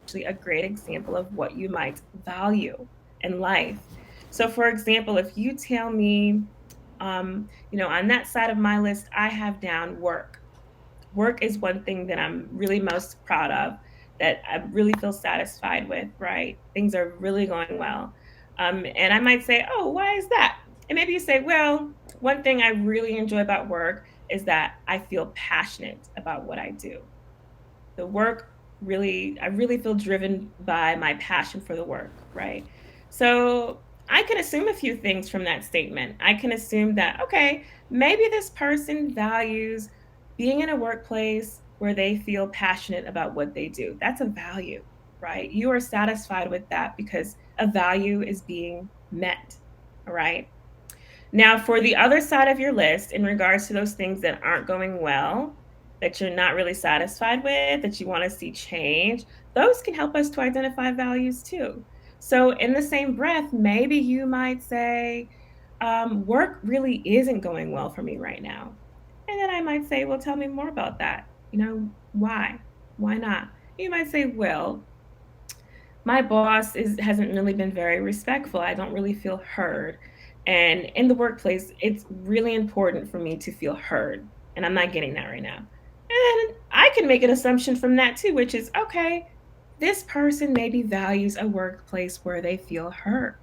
actually a great example of what you might value in life. So, for example, if you tell me, on that side of my list, I have down work. Work is one thing that I'm really most proud of, that I really feel satisfied with, right? Things are really going well. And I might say, oh, why is that? And maybe you say, well, one thing I really enjoy about work is that I feel passionate about what I do. The work really, I really feel driven by my passion for the work, right? So I can assume a few things from that statement. I can assume that, okay, maybe this person values being in a workplace where they feel passionate about what they do. That's a value, right? You are satisfied with that because a value is being met, all right? Now, for the other side of your list, in regards to those things that aren't going well, that you're not really satisfied with, that you want to see change, those can help us to identify values too. So, in the same breath, maybe you might say, work really isn't going well for me right now. And then I might say, well, tell me more about that. Why? Why not? You might say, well, my boss hasn't really been very respectful. I don't really feel heard. And in the workplace, it's really important for me to feel heard. And I'm not getting that right now. And I can make an assumption from that too, which is okay, this person maybe values a workplace where they feel heard.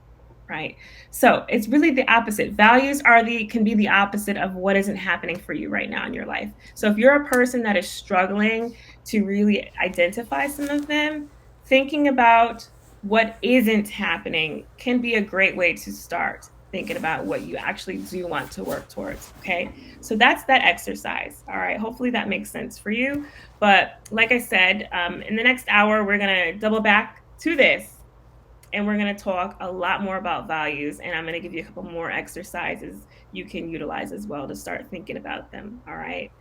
Right. So it's really the opposite. Values can be the opposite of what isn't happening for you right now in your life. So if you're a person that is struggling to really identify some of them, thinking about what isn't happening can be a great way to start thinking about what you actually do want to work towards. Okay. So that's that exercise. All right. Hopefully that makes sense for you. But like I said, in the next hour, we're going to double back to this and we're going to talk a lot more about values. And I'm going to give you a couple more exercises you can utilize as well to start thinking about them. All right.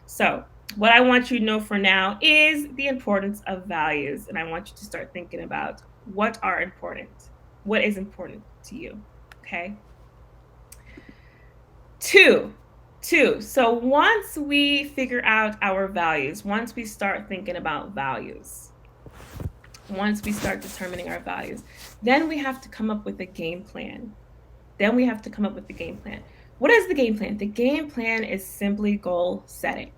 So, what I want you to know for now is the importance of values. And I want you to start thinking about what are important, what is important to you. Okay. Two, two. So, once we figure out our values, once we start thinking about values, once we start determining our values, then we have to come up with a game plan. Then we have to come up with the game plan. What is the game plan? The game plan is simply goal setting.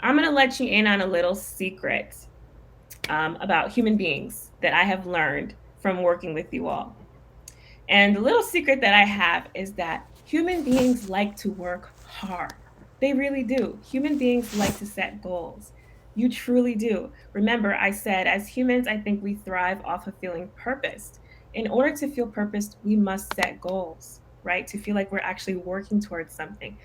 I'm going to let you in on a little secret about human beings that I have learned from working with you all. And the little secret that I have is that human beings like to work hard. They really do. Human beings like to set goals. You truly do. Remember, I said as humans, I think we thrive off of feeling purposed. In order to feel purposed, we must set goals, right? To feel like we're actually working towards something.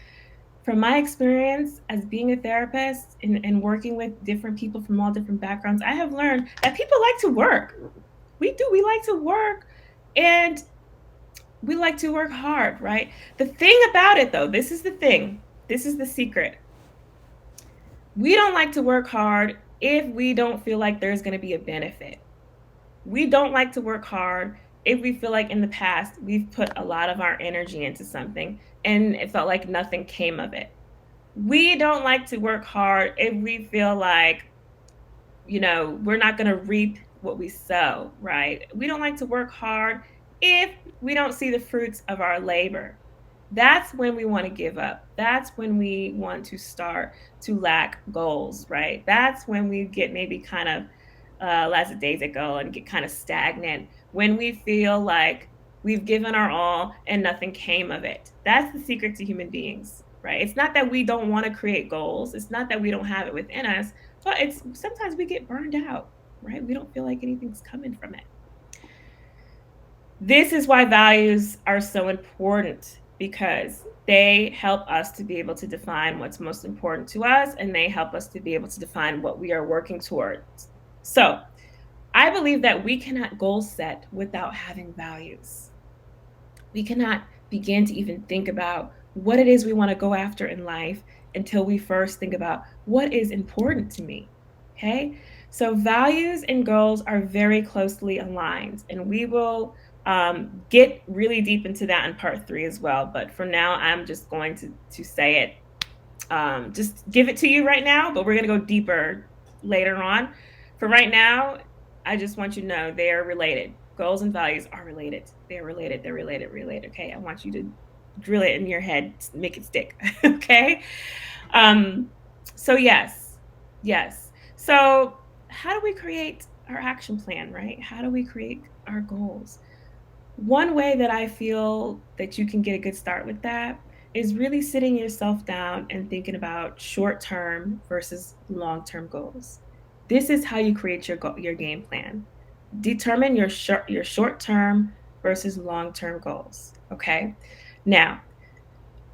From my experience as being a therapist and working with different people from all different backgrounds, I have learned that people like to work. We do. We like to work. And we like to work hard, right? The thing about it, though, this is the thing, this is the secret. We don't like to work hard if we don't feel like there's going to be a benefit. We don't like to work hard if we feel like in the past we've put a lot of our energy into something and it felt like nothing came of it. We don't like to work hard if we feel like, we're not going to reap what we sow, right? We don't like to work hard if we don't see the fruits of our labor. That's when we want to give up. That's when we want to start to lack goals, right? That's when we get maybe kind of lackadaisical and get kind of stagnant, when we feel like we've given our all and nothing came of it. That's the secret to human beings, right? It's not that we don't want to create goals. It's not that we don't have it within us, but it's sometimes we get burned out, right? We don't feel like anything's coming from it. This is why values are so important because they help us to be able to define what's most important to us and they help us to be able to define what we are working towards. So, I believe that we cannot goal set without having values. We cannot begin to even think about what it is we want to go after in life until we first think about what is important to me. Okay? So, values and goals are very closely aligned, and we will get really deep into that in part three as well. But for now, I'm just going to say it, just give it to you right now, but we're going to go deeper later on. For right now, I just want you to know they are related. Goals and values are related. They're related. They're related. Related. Okay. I want you to drill it in your head, make it stick. Okay. Um, so yes, yes. So how do we create our action plan, right? How do we create our goals? One way that I feel that you can get a good start with that is really sitting yourself down and thinking about short-term versus long-term goals. This is how you create your game plan. Determine your short-term versus long-term goals, okay? Now,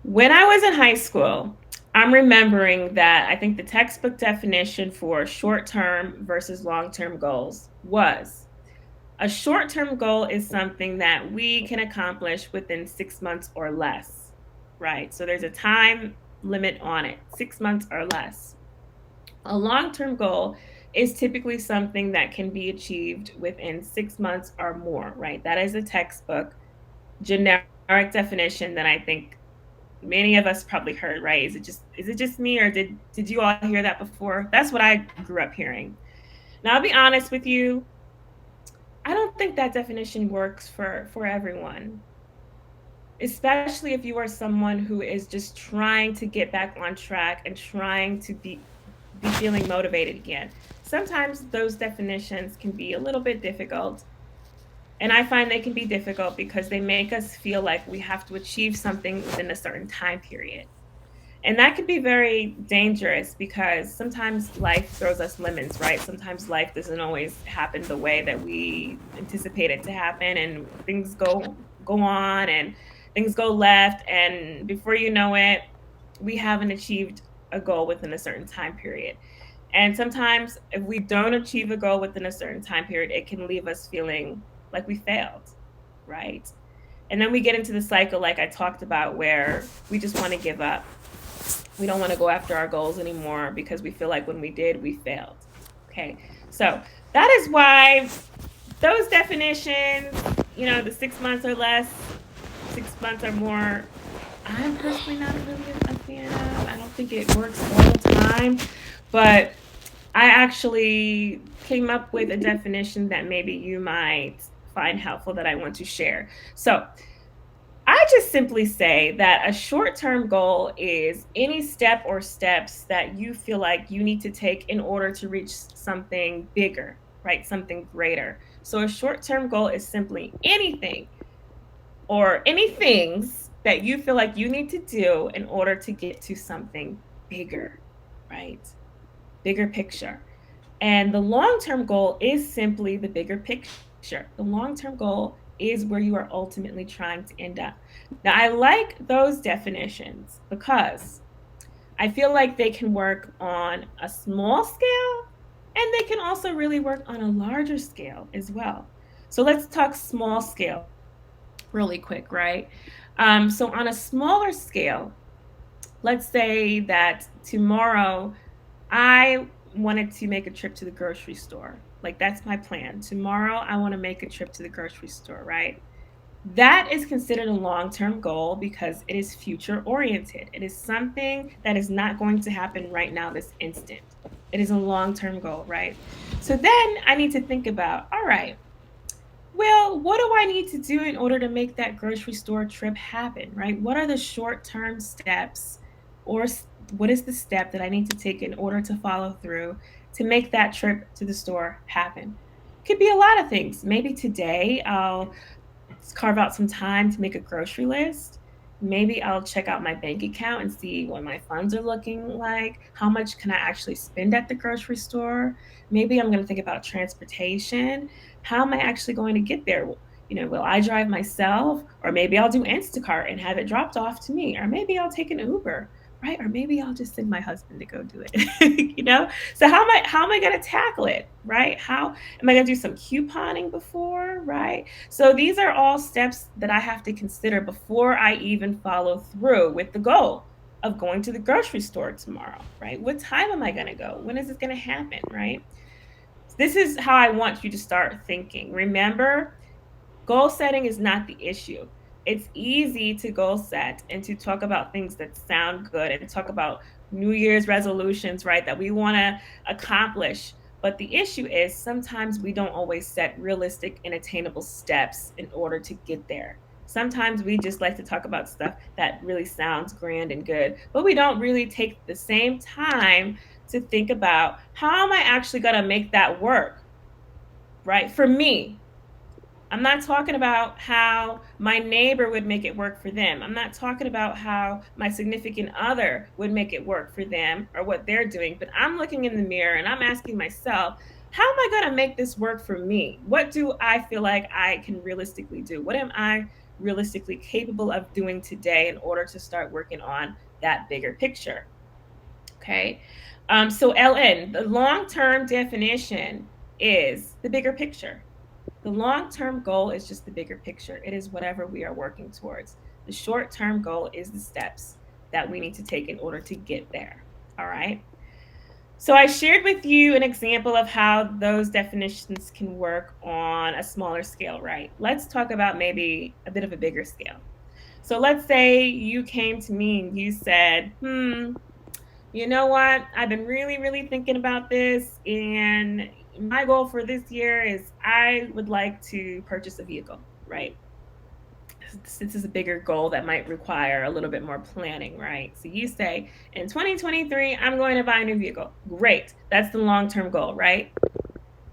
when I was in high school, I'm remembering that I think the textbook definition for short-term versus long-term goals was a short term goal is something that we can accomplish within 6 months or less, right? So there's a time limit on it, 6 months or less. A long term goal is typically something that can be achieved within 6 months or more, right? That is a textbook generic definition that I think many of us probably heard, right? Is it just me, or did you all hear that before? That's what I grew up hearing. Now I'll be honest with you, I don't think that definition works for everyone, especially if you are someone who is just trying to get back on track and trying to be feeling motivated again. Sometimes those definitions can be a little bit difficult, and I find they can be difficult because they make us feel like we have to achieve something within a certain time period. And that can be very dangerous because sometimes life throws us lemons, right? Sometimes life doesn't always happen the way that we anticipate it to happen, and things go on and things go left, and before you know it, we haven't achieved a goal within a certain time period. And sometimes if we don't achieve a goal within a certain time period, it can leave us feeling like we failed, right? And then we get into the cycle like I talked about where we just want to give up. We don't want to go after our goals anymore because we feel like when we did, we failed. Okay. So that is why those definitions, the 6 months or less, 6 months or more, I'm personally not really a fan of. I don't think it works all the time. But I actually came up with a definition that maybe you might find helpful that I want to share. So I just simply say that a short term goal is any step or steps that you feel like you need to take in order to reach something bigger, right? Something greater. So a short term goal is simply anything or any things that you feel like you need to do in order to get to something bigger, right? Bigger picture. And the long term goal is simply the bigger picture. The long term goal is where you are ultimately trying to end up. Now, I like those definitions because I feel like they can work on a small scale and they can also really work on a larger scale as well. So let's talk small scale really quick, right? So, on a smaller scale, let's say that tomorrow I wanted to make a trip to the grocery store. Like, that's my plan. Tomorrow, I want to make a trip to the grocery store, right? That is considered a long term goal because it is future oriented. It is something that is not going to happen right now, this instant. It is a long term goal, right? So then I need to think about, all right, well, what do I need to do in order to make that grocery store trip happen, right? What are the short term steps, or what is the step that I need to take in order to follow through to make that trip to the store happen? Could be a lot of things. Maybe today I'll carve out some time to make a grocery list. Maybe I'll check out my bank account and see what my funds are looking like. How much can I actually spend at the grocery store? Maybe I'm going to think about transportation. How am I actually going to get there? Will I drive myself? Or maybe I'll do Instacart and have it dropped off to me. Or maybe I'll take an Uber, right? Or maybe I'll just send my husband to go do it. So how am I going to tackle it, right? How am I going to do some couponing before, right? So these are all steps that I have to consider before I even follow through with the goal of going to the grocery store tomorrow, right? What time am I going to go? When is this going to happen, right? This is how I want you to start thinking. Remember, goal setting is not the issue. It's easy to goal set and to talk about things that sound good and talk about New Year's resolutions, right? That we want to accomplish. But the issue is sometimes we don't always set realistic and attainable steps in order to get there. Sometimes we just like to talk about stuff that really sounds grand and good, but we don't really take the same time to think about how am I actually going to make that work, right? For me, I'm not talking about how my neighbor would make it work for them. I'm not talking about how my significant other would make it work for them or what they're doing, but I'm looking in the mirror and I'm asking myself, how am I going to make this work for me? What do I feel like I can realistically do? What am I realistically capable of doing today in order to start working on that bigger picture? Okay. So, LN, the long term definition is the bigger picture. The long term goal is just the bigger picture. It is whatever we are working towards. The short term goal is the steps that we need to take in order to get there. All right. So I shared with you an example of how those definitions can work on a smaller scale, right? Let's talk about maybe a bit of a bigger scale. So let's say you came to me and you said, you know what? I've been really, really thinking about this. And my goal for this year is I would like to purchase a vehicle, right? This is a bigger goal that might require a little bit more planning, right? So you say, in 2023, I'm going to buy a new vehicle. Great. That's the long term goal, right?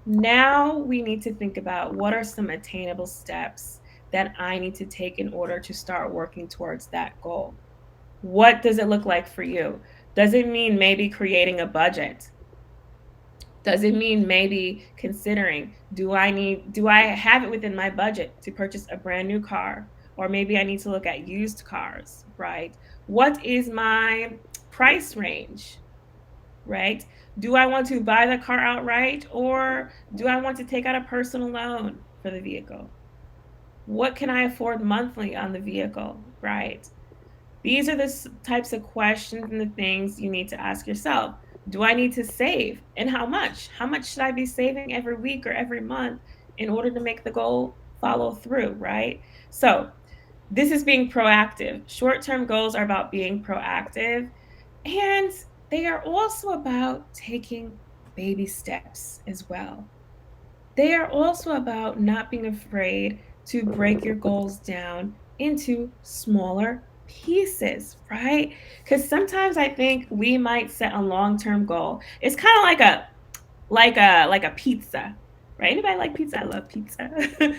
Now we need to think about what are some attainable steps that I need to take in order to start working towards that goal. What does it look like for you? Does it mean maybe creating a budget? Does it mean maybe considering, do I have it within my budget to purchase a brand new car? Or maybe I need to look at used cars, right? What is my price range, right? Do I want to buy the car outright or do I want to take out a personal loan for the vehicle? What can I afford monthly on the vehicle, right? These are the types of questions and the things you need to ask yourself. Do I need to save? And how much? How much should I be saving every week or every month in order to make the goal follow through, right? So, this is being proactive. Short term goals are about being proactive, and they are also about taking baby steps as well. They are also about not being afraid to break your goals down into smaller pieces, right? Because sometimes I think we might set a long-term goal. It's kind of like a pizza, right? Anybody like pizza? I love pizza.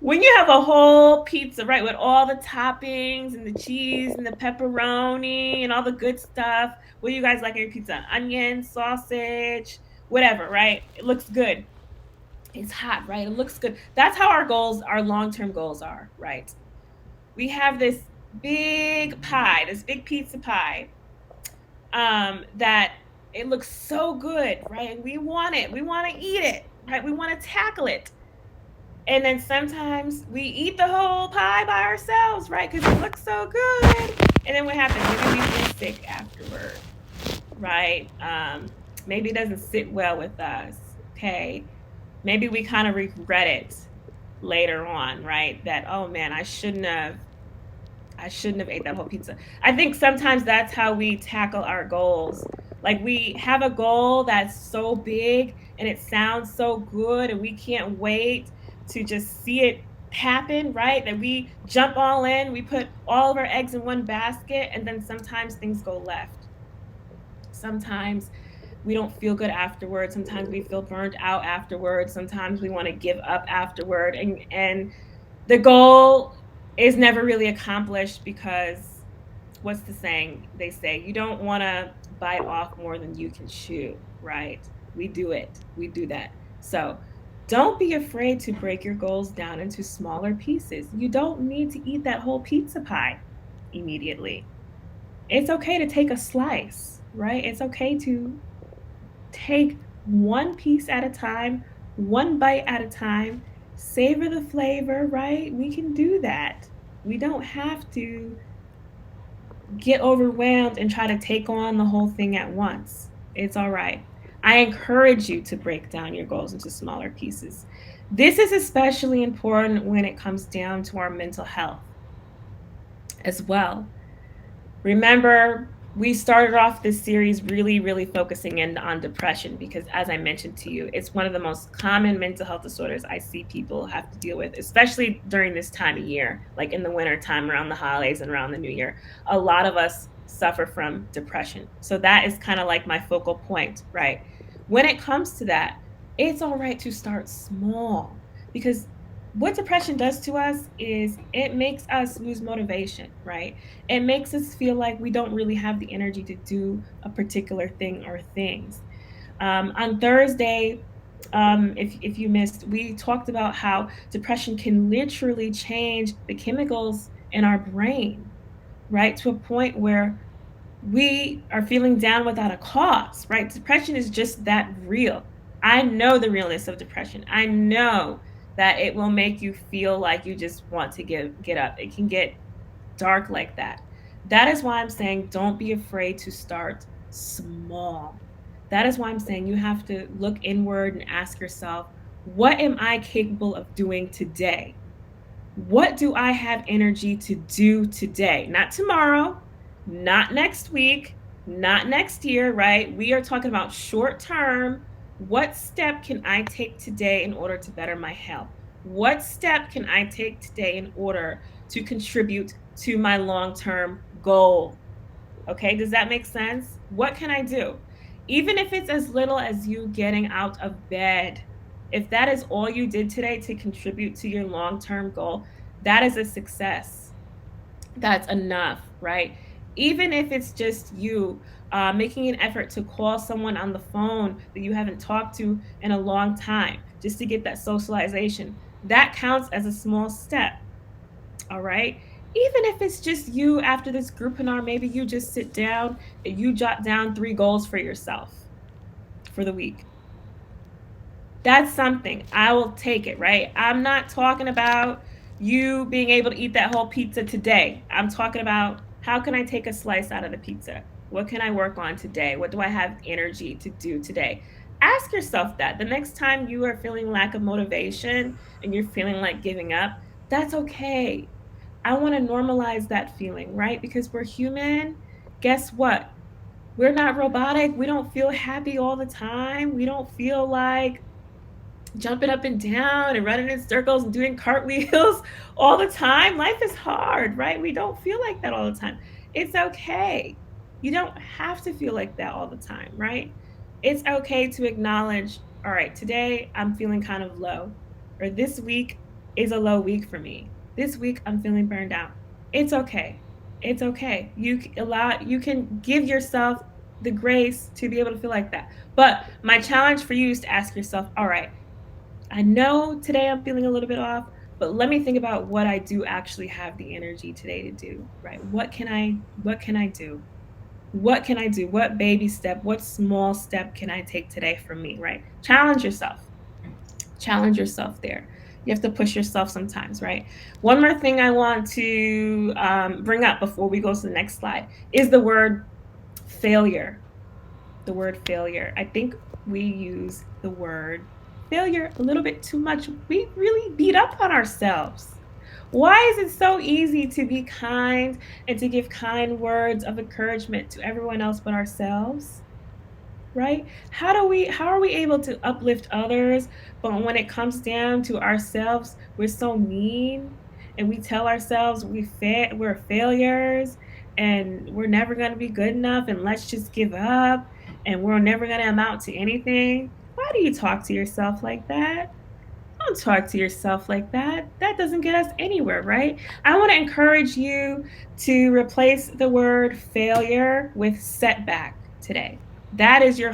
When you have a whole pizza, right, with all the toppings and the cheese and the pepperoni and all the good stuff, what do you guys like in your pizza? Onion, sausage, whatever, right? It looks good. It's hot, right? It looks good. That's how our goals, our long-term goals are, right? We have this big pie, this big pizza pie, that it looks so good, right? And we want it. We want to eat it, right? We want to tackle it. And then sometimes we eat the whole pie by ourselves, right? Because it looks so good. And then what happens? Maybe we feel sick afterward, right? Maybe it doesn't sit well with us. Okay. Maybe we kind of regret it later on, right? That, oh man, I shouldn't have ate that whole pizza. I think sometimes that's how we tackle our goals. Like we have a goal that's so big and it sounds so good and we can't wait to just see it happen, right? That we jump all in, we put all of our eggs in one basket, and then sometimes things go left. Sometimes we don't feel good afterwards. Sometimes we feel burned out afterwards. Sometimes we want to give up afterward. And the goal is never really accomplished because what's the saying? They say you don't want to bite off more than you can chew, right? We do it. We do that. So don't be afraid to break your goals down into smaller pieces. You don't need to eat that whole pizza pie immediately. It's okay to take a slice, right? It's okay to take one piece at a time, one bite at a time, savor the flavor, right? We can do that. We don't have to get overwhelmed and try to take on the whole thing at once. It's all right. I encourage you to break down your goals into smaller pieces. This is especially important when it comes down to our mental health as well. Remember, we started off this series really focusing in on depression because, as I mentioned to you, it's one of the most common mental health disorders I see people have to deal with, especially during this time of year, like in the winter time around the holidays and around the new year. A lot of us suffer from depression. So that is kind of like my focal point, right? When it comes to that, it's all right to start small because what depression does to us is it makes us lose motivation, right? It makes us feel like we don't really have the energy to do a particular thing or things. On Thursday, if you missed, we talked about how depression can literally change the chemicals in our brain, right? To a point where we are feeling down without a cause, right? Depression is just that real. I know the realness of depression. I know that it will make you feel like you just want to get up. It can get dark like that. That is why I'm saying don't be afraid to start small. That is why I'm saying you have to look inward and ask yourself, what am I capable of doing today? What do I have energy to do today? Not tomorrow, not next week, not next year, right? We are talking about short term. What step can I take today in order to better my health? What step can I take today in order to contribute to my long term goal? Okay, does that make sense? What can I do? Even if it's as little as you getting out of bed, if that is all you did today to contribute to your long term goal, that is a success. That's enough, right? Even if it's just you making an effort to call someone on the phone that you haven't talked to in a long time just to get that socialization, that counts as a small step. All right. Even if it's just you after this groupinar, maybe you just sit down and you jot down 3 goals for yourself for the week. That's something. I will take it, right? I'm not talking about you being able to eat that whole pizza today. I'm talking about how can I take a slice out of the pizza? What can I work on today? What do I have energy to do today? Ask yourself that. The next time you are feeling lack of motivation and you're feeling like giving up, that's okay. I want to normalize that feeling, right? Because we're human. Guess what? We're not robotic. We don't feel happy all the time. We don't feel like jumping up and down and running in circles and doing cartwheels all the time. Life is hard, right? We don't feel like that all the time. It's okay. You don't have to feel like that all the time, right? It's okay to acknowledge, all right, today I'm feeling kind of low, or this week is a low week for me. This week I'm feeling burned out. It's okay. It's okay. You can give yourself the grace to be able to feel like that. But my challenge for you is to ask yourself, all right, I know today I'm feeling a little bit off, but let me think about what I do actually have the energy today to do, right? What can I do? What can I do? What baby step, what small step can I take today for me, right? Challenge yourself. Challenge yourself there. You have to push yourself sometimes, right? One more thing I want to bring up before we go to the next slide is the word failure. The word failure. I think we use the word failure a little bit too much. We really beat up on ourselves. Why is it so easy to be kind and to give kind words of encouragement to everyone else but ourselves? Right? How are we able to uplift others, but when it comes down to ourselves, we're so mean and we tell ourselves we're failures and we're never going to be good enough and let's just give up and we're never going to amount to anything. Why do you talk to yourself like that? Don't talk to yourself like that. That doesn't get us anywhere, right? I want to encourage you to replace the word failure with setback today. That is your